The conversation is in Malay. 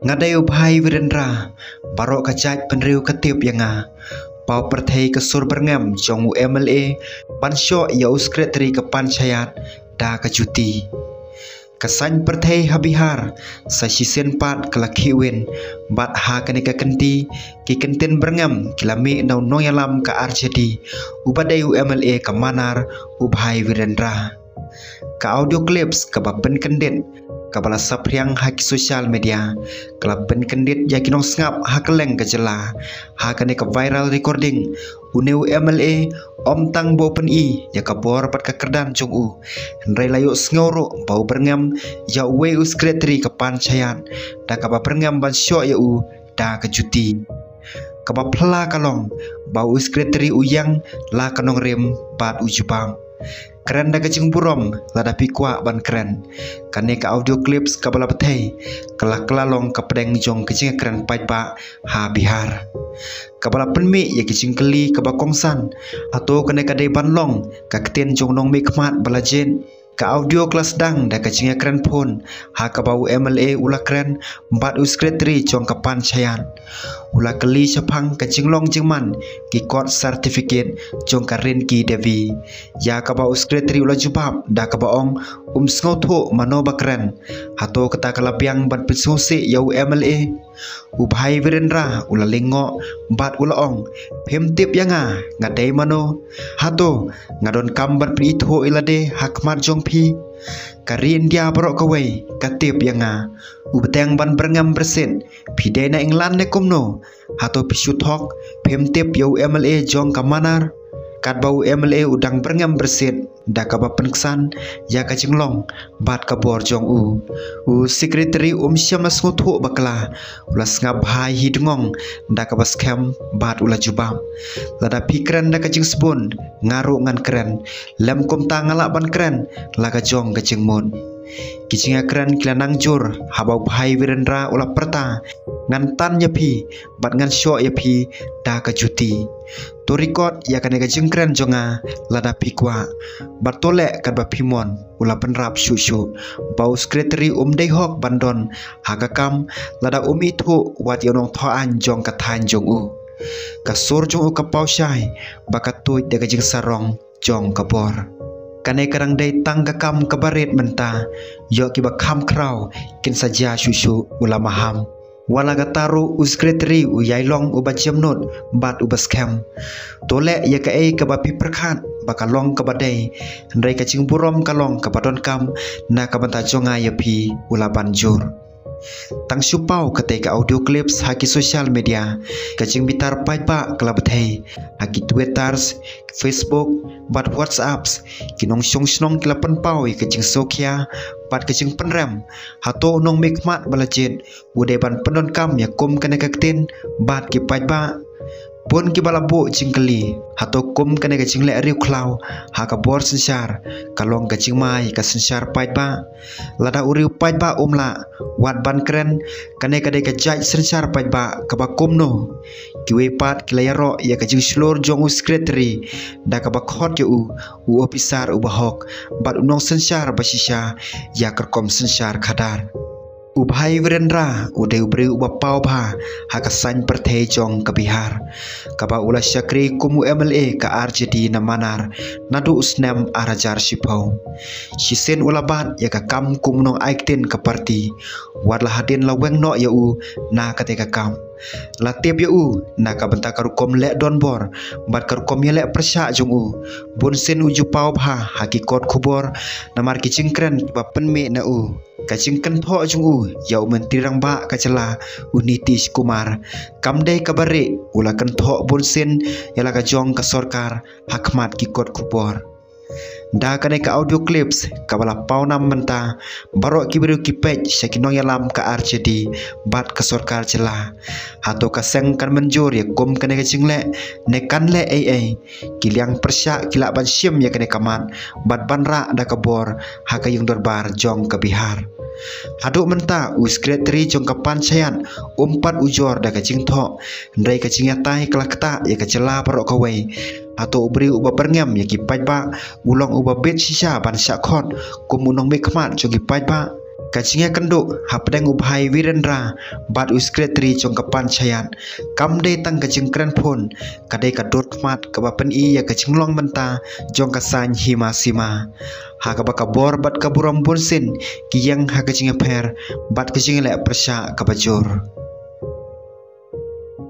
Ngadai ubhai Virendra barok kajat penriu ketip yanga pau perthei kesur berngam jong MLA bansyo ya uskretri kepan chayat da kejuti kasan perthei habihar sa sisen pat kelakiwin bat ha kanika kenti ki kenten berngam kilami nau noyalam ka arjedi ubadai MLA kamanar ubhai Virendra ka audio clips ka bapen kendit kabala sapriang haki sosial media kelab ben kendit yakinong ngap hakeleng kejela hakane ke viral recording uneu MLA om tang bo pen I ya kabor pat ka kerdan chung u hendrai layo ngoro bau berngam ya we uskretri ke pancayan da kaba berngam ban syo ya u da kejuti kaba pla kalong bau uskretri uyang la kanong rem bat ujubang keren da kecing burom lada pikwa ban keren kane ka audio clips kabala petei kelak kelalong ka pedeng jong kecing keren pai pa ha bihar kabala penmi ya kecing keli ka bakongsan atau kane ka dei banlong ka keten jong nong mikmat balajen ka audio kelas dang da kecing keren pun ha ka bau MLA ula keren bat uskretri jong ka pancayan ula keli sepang kecing long jengman ki kot certificate jong ka ren ki devi ya ka bau uskretri ula jubab da ka baong sngoto mano bakren hato kata kalabiang ban pisose yau MLA ubhai Virendra ula lengo bat ula ong pemtip yanga ngadai mano hato ngadon kambat prito ilade hakmat jong pi kari India barok kawai katip yanga ubeteng ban berngam bersin pidai na England ne kumno hato pisuthok pemtip yau MLA jong kamanar kat bau MLA udang berngam bersin da ka penkesan ya ka jinglong bat ka bor jong u secretary syam snguthu bakla ulas ngab hai hidngong da ka baskem bat ula jubam lada pikran da ka jing spun ngaru ngan keren lem kum tangala ban keren la ka jong ka jingmun kicing keren kilanang jur habau bhai Virendra ula perta ngan tan yapi bat ngan syo yapi da ka juti to record ya kane ka jingkren jonga lada pikwa batole kad ba pimon ula penrap susu bau secretary dei hok bandon hagakam lada itu wat yonong thoan jong ka than jong u kasur jong u ka pausyai bakatui de ka jing sarong jong ka bor kane karang dei tang ka kam ka baret menta yo ki ba kham krau kin saja susu ula maham wala gataru uskretri uyailong ubajam not bat ubaskem tole ya ka ei ka bapi perkhat bakalong ka badai ndai ka cing burom kalong ka badon kam na ka banta jonga yapi ula banjur tang supau kate ka audio clips haki social media kacing bitar pai pa klabathei haki twitters Facebook bat whatsapps kinong snong kilapan pau kacing sokia pat kacing penram hato nong mikmat balajet ude ban pendon kam ya kum kane kaktin bat ki pai ba pun ki balabo jingkeli hato kum kane kacing le riu klau ha ka bor sensar kalong kacing mai ka sensar pai ba lada uriu pai ba umla wat ban keren kane kade ka jaj sensar pai ba ka ba kumno kiwe pat kilayaro ya kacing slor jong secretary da ka ba khot u officer u bahok bat unong sensar basisha ya kerkom sensar khadar ubhai Virendra ude ubri ubapau bha hakasan perthei jong ka bihar kaba ula syakri kumu MLA ka RJD na manar nadu usnam arajar sipau sisen ula bat ya ka kam kumnong aikten ka parti wadla hadin laweng no ya u na kateka kam latip ya u na ka benta karukom le don bor bat karukom ya le persya jong u bun sen uju pau bha hakikot khubor namar kicingkren ba penme na u kacing kentho jong u yau menteri rang ba kacela Nitish Kumar kamdei kabare ula kentho bonsen yala ka jong ka sorkar hakmat kikot kubor da kane ka audio clips kabala paunam menta baro kibiru kipej sakinong yalam ka RJD bat ka sorkar cela hato ka seng kan menjur ya kom kane ka jingle ne kan le ai kiliang persya kila ban syem ya kane kamat bat banra da kabor hakayung dorbar jong ka bihar Haduk menta uskretri jong kapan sayan umpat ujor da kacing tho ndai kacing yatai kelakta ya kacela parok kawai atau ubri uba berngam ya kipai ba ulong uba bet sisa ban sakhot kumunong be khmat jong kipai ba Kacingnya kenduk hapdeng ubhai Wirendra bat uskretri jong kapan chayat kamde tang kacing keren pun kadai kadot mat kabapen iya kacing long benta jong kasany hima sima ha kabakabor bat kaburam bunsin kiyang ha kacing per bat kacing lek persya kabajur.